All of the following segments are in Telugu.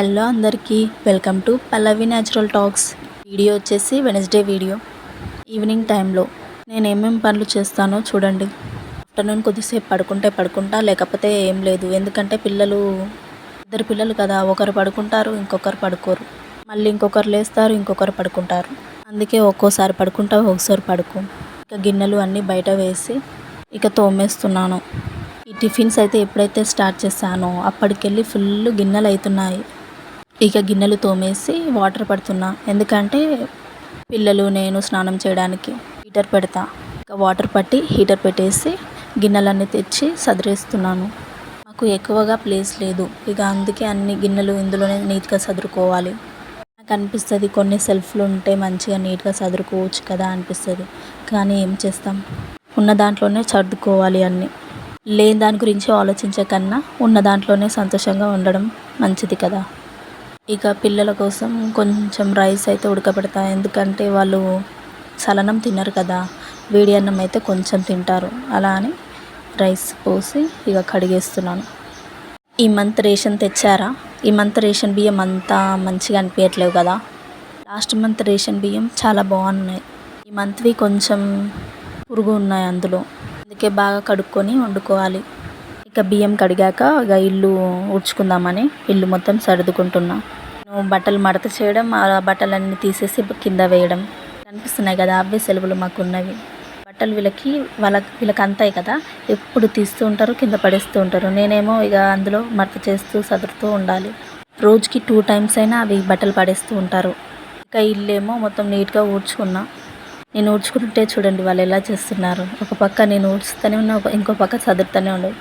హలో అందరికీ, welcome to Pallavi natural talks. Video వచ్చేసి వెనస్డే వీడియో. ఈవినింగ్ టైంలో నేను ఏమేమి పనులు చేస్తానో చూడండి. ఆఫ్టర్నూన్ కొద్దిసేపు పడుకుంటా, లేకపోతే ఏం లేదు. ఎందుకంటే ఇద్దరు పిల్లలు కదా, ఒకరు పడుకుంటారు, ఇంకొకరు పడుకోరు. మళ్ళీ ఇంకొకరు లేస్తారు, ఇంకొకరు పడుకుంటారు. అందుకే ఒక్కోసారి పడుకుంటా, ఒకసారి పడుకో. ఇక గిన్నెలు అన్నీ బయట వేసి ఇక తోమేస్తున్నాను. ఈ టిఫిన్స్ అయితే ఎప్పుడైతే స్టార్ట్ చేశానో అప్పటికెళ్ళి ఫుల్ గిన్నెలు అవుతున్నాయి. ఇక గిన్నెలు తోమేసి వాటర్ పడుతున్నా. ఎందుకంటే పిల్లలు నేను స్నానం చేయడానికి హీటర్ పెడతా. ఇక వాటర్ పట్టి హీటర్ పెట్టేసి గిన్నెలన్నీ తెచ్చి సదిరేస్తున్నాను. నాకు ఎక్కువగా ప్లేస్ లేదు, ఇక అందుకే అన్ని గిన్నెలు ఇందులోనే నీట్గా సదురుకోవాలి. నాకు అనిపిస్తుంది కొన్ని సెల్ఫ్లు ఉంటే మంచిగా నీట్గా సదురుకోవచ్చు కదా అనిపిస్తుంది. కానీ ఏం చేస్తాం, ఉన్న దాంట్లోనే సర్దుకోవాలి అన్నీ. లేని దాని గురించి ఆలోచించే కన్నా ఉన్న దాంట్లోనే సంతోషంగా ఉండడం మంచిది కదా. ఇక పిల్లల కోసం కొంచెం రైస్ అయితే ఉడకబెడతా. ఎందుకంటే వాళ్ళు సలనం తినరు కదా, వేడి అన్నం అయితే కొంచెం తింటారు. అలా అని రైస్ పోసి ఇక కడిగేస్తున్నాను. ఈ మంత్ రేషన్ తెచ్చారా? ఈ మంత్ రేషన్ బియ్యం అంతా మంచిగా అనిపించట్లేవు కదా. లాస్ట్ మంత్ రేషన్ బియ్యం చాలా బాగున్నాయి. ఈ మంత్వి కొంచెం పురుగు ఉన్నాయి అందులో. అందుకే బాగా కడుక్కొని వండుకోవాలి. ఇక బియ్యం కడిగాక ఇక ఇల్లు ఊడ్చుకుందామని ఇల్లు మొత్తం సర్దుకుంటున్నా. నేను బట్టలు మడత చేయడం, ఆ బట్టలన్నీ తీసేసి కింద వేయడం కనిపిస్తున్నాయి కదా, అవే సెలవులు మాకు ఉన్నవి. బట్టలు వీళ్ళకి అంతాయి కదా, ఎప్పుడు తీస్తూ ఉంటారు, కింద పడేస్తూ ఉంటారు. నేనేమో ఇక అందులో మడత చేస్తూ సదురుతూ ఉండాలి. రోజుకి 2 times అయినా అవి బట్టలు పడేస్తూ ఉంటారు. ఇక ఇల్లేమో మొత్తం నీట్గా ఊడ్చుకున్నా. నేను ఊడ్చుకుంటుంటే చూడండి వాళ్ళు ఎలా చేస్తున్నారు. ఒక పక్క నేను ఊడ్చుతూనే ఉన్నా, ఇంకో పక్క సదురుతూనే ఉండవు.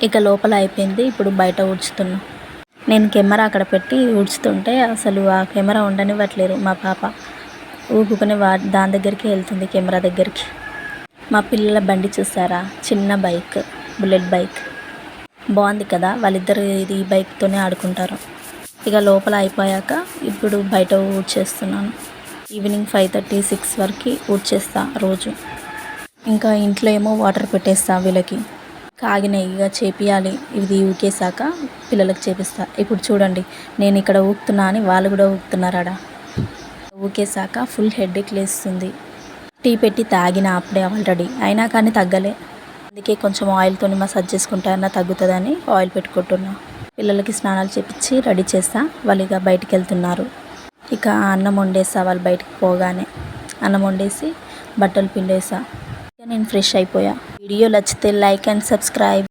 ఇక లోపల అయిపోయింది, ఇప్పుడు బయట ఊడ్చుతున్నా. నేను కెమెరా అక్కడ పెట్టి ఊడ్చుతుంటే అసలు ఆ కెమెరా ఉండనివ్వట్లేరు మా పాప. ఊపుకుని దాని దగ్గరికి వెళ్తుంది, కెమెరా దగ్గరికి. మా పిల్లల బండి చూసారా, చిన్న బైక్, బుల్లెట్ బైక్ బాగుంది కదా. వాళ్ళిద్దరు ఈ బైక్తోనే ఆడుకుంటారు. ఇక లోపల అయిపోయాక ఇప్పుడు బయట ఊడ్చేస్తున్నాను. ఈవినింగ్ 5:30, 6 వరకు ఊడ్చేస్తా రోజు. ఇంకా ఇంట్లో ఏమో వాటర్ పెట్టేస్తా వీళ్ళకి. కాగినాయి ఇక చేపియాలి. ఇది ఊకేసాక పిల్లలకు చేపిస్తా. ఇప్పుడు చూడండి నేను ఇక్కడ ఊపుతున్నా అని వాళ్ళు కూడా ఊపుతున్నారాడ. ఊకేసాక ఫుల్ హెడేక్ లేస్తుంది. టీ పెట్టి తాగిన అప్పుడే ఆల్రెడీ, అయినా కానీ తగ్గలే. అందుకే కొంచెం ఆయిల్తో మసాజ్ చేసుకుంటా అన్న తగ్గుతుందని ఆయిల్ పెట్టుకుంటున్నా. పిల్లలకి స్నానాలు చేపించి రెడీ చేస్తా. వాళ్ళు ఇక బయటికి వెళ్తున్నారు. ఇక అన్నం వండేసా. వాళ్ళు బయటికి పోగానే అన్నం వండేసి బట్టలు పిండేసా. ఇక నేను ఫ్రెష్ అయిపోయా. వీడియో నచ్చితే లైక్ అండ్ సబ్స్క్రైబ్.